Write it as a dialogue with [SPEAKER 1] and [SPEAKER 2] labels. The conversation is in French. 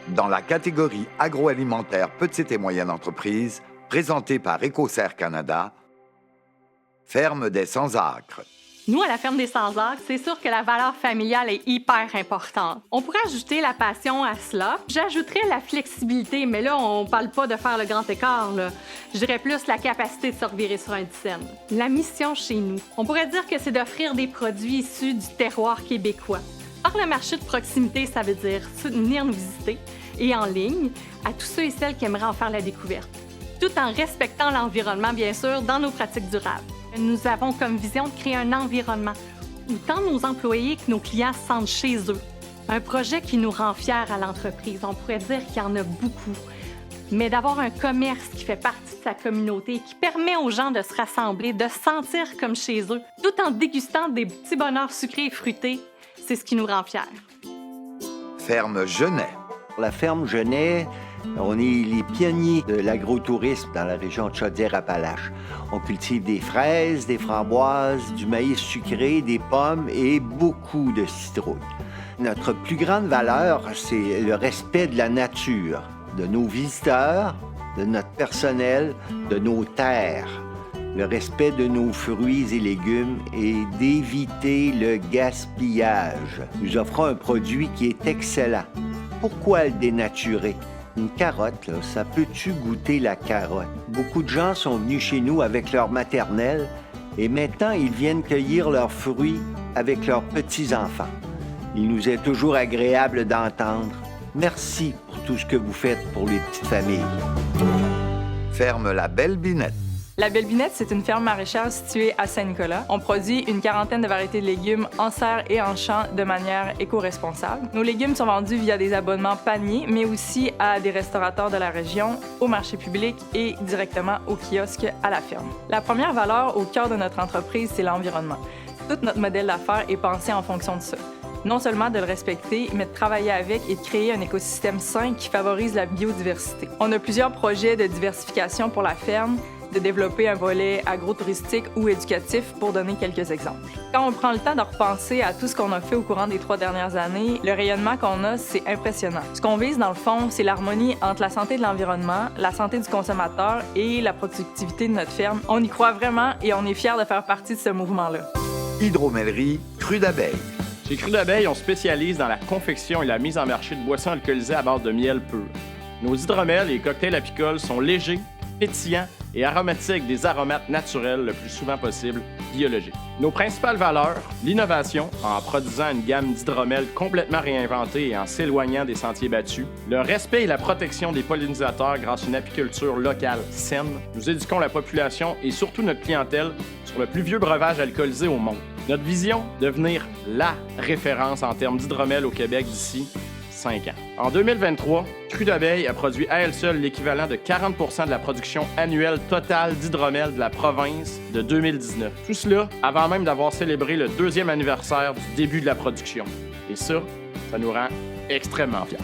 [SPEAKER 1] dans la catégorie agroalimentaire Petites et moyennes entreprises, présentée par Écossaire Canada, Ferme des Sans-Acres.
[SPEAKER 2] Nous, à la Ferme des Sans-Acres, c'est sûr que la valeur familiale est hyper importante. On pourrait ajouter la passion à cela. J'ajouterais la flexibilité, mais là, on parle pas de faire le grand écart, là. Je dirais plus la capacité de se revirer sur un dizaine. La mission chez nous, on pourrait dire que c'est d'offrir des produits issus du terroir québécois. Par le marché de proximité, ça veut dire venir nous visiter, et en ligne, à tous ceux et celles qui aimeraient en faire la découverte, tout en respectant l'environnement, bien sûr, dans nos pratiques durables. Nous avons comme vision de créer un environnement où tant nos employés que nos clients se sentent chez eux. Un projet qui nous rend fiers à l'entreprise. On pourrait dire qu'il y en a beaucoup. Mais d'avoir un commerce qui fait partie de sa communauté, qui permet aux gens de se rassembler, de se sentir comme chez eux, tout en dégustant des petits bonheurs sucrés et fruités, c'est ce qui nous rend fiers.
[SPEAKER 1] Ferme Genêt.
[SPEAKER 3] La ferme Genêt, on est les pionniers de l'agrotourisme dans la région de Chaudière-Appalaches. On cultive des fraises, des framboises, du maïs sucré, des pommes et beaucoup de citrouilles. Notre plus grande valeur, c'est le respect de la nature, de nos visiteurs, de notre personnel, de nos terres, le respect de nos fruits et légumes et d'éviter le gaspillage. Nous offrons un produit qui est excellent. Pourquoi le dénaturer? Une carotte, là, ça peut-tu goûter la carotte? Beaucoup de gens sont venus chez nous avec leur maternelle et maintenant ils viennent cueillir leurs fruits avec leurs petits-enfants. Il nous est toujours agréable d'entendre. Merci pour tout ce que vous faites pour les petites familles.
[SPEAKER 1] Ferme La Belle Binette.
[SPEAKER 4] La Belle Binette, c'est une ferme maraîchère située à Saint-Nicolas. On produit une quarantaine de variétés de légumes en serre et en champ de manière éco-responsable. Nos légumes sont vendus via des abonnements paniers, mais aussi à des restaurateurs de la région, au marché public et directement au kiosque à la ferme. La première valeur au cœur de notre entreprise, c'est l'environnement. Tout notre modèle d'affaires est pensé en fonction de ça. Non seulement de le respecter, mais de travailler avec et de créer un écosystème sain qui favorise la biodiversité. On a plusieurs projets de diversification pour la ferme, de développer un volet agro-touristique ou éducatif, pour donner quelques exemples. Quand on prend le temps de repenser à tout ce qu'on a fait au courant des 3 dernières années, le rayonnement qu'on a, c'est impressionnant. Ce qu'on vise, dans le fond, c'est l'harmonie entre la santé de l'environnement, la santé du consommateur et la productivité de notre ferme. On y croit vraiment et on est fiers de faire partie de ce mouvement-là.
[SPEAKER 1] Hydromellerie Cru d'Abeille.
[SPEAKER 5] Chez Cru d'Abeille, on spécialise dans la confection et la mise en marché de boissons alcoolisées à base de miel pur. Nos hydromels et cocktails apicoles sont légers, pétillants et aromatiques avec des aromates naturels le plus souvent possible, biologiques. Nos principales valeurs, l'innovation, en produisant une gamme d'hydromels complètement réinventée et en s'éloignant des sentiers battus, le respect et la protection des pollinisateurs grâce à une apiculture locale saine. Nous éduquons la population et surtout notre clientèle sur le plus vieux breuvage alcoolisé au monde. Notre vision, devenir la référence en termes d'hydromel au Québec d'ici 5 ans. En 2023, Cru d'Abeille a produit à elle seule l'équivalent de 40 % de la production annuelle totale d'hydromel de la province de 2019. Tout cela avant même d'avoir célébré le 2e anniversaire du début de la production. Et ça nous rend extrêmement fiers.